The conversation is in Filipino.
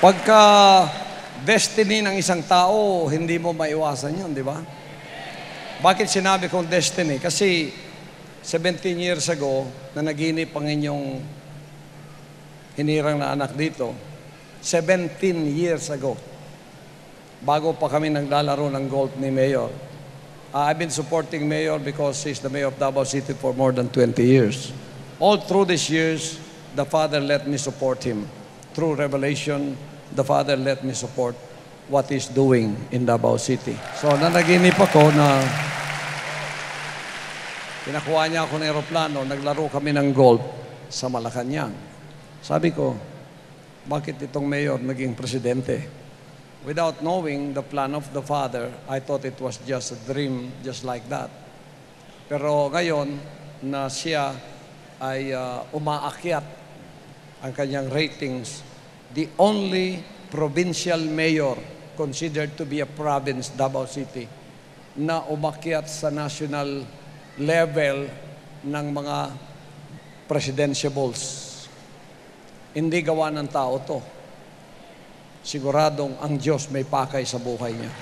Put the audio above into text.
Pagka destiny ng isang tao, hindi mo maiwasan yun, di ba? Bakit sinabi kong destiny? Kasi 17 years ago, na naginip ang inyong hinirang na anak dito, 17 years ago, bago pa kami naglalaro ng golf ni Mayor. I've been supporting Mayor because he's the Mayor of Davao City for more than 20 years. All through these years, the Father let me support him. Through revelation, the Father let me support what he's doing in Davao City. So, nanaginip ako na pinakuha niya ako ng aeroplano, naglaro kami ng golf sa Malacanang. Sabi ko, bakit itong mayor naging presidente? Without knowing the plan of the Father, I thought it was just a dream, just like that. Pero ngayon, na siya ay umaakyat ang kanyang ratings, the only provincial mayor considered to be a province, Davao City, na umakyat sa national level ng mga presidentiables. Hindi gawa ng tao to. Siguradong ang Diyos may pakay sa buhay niya.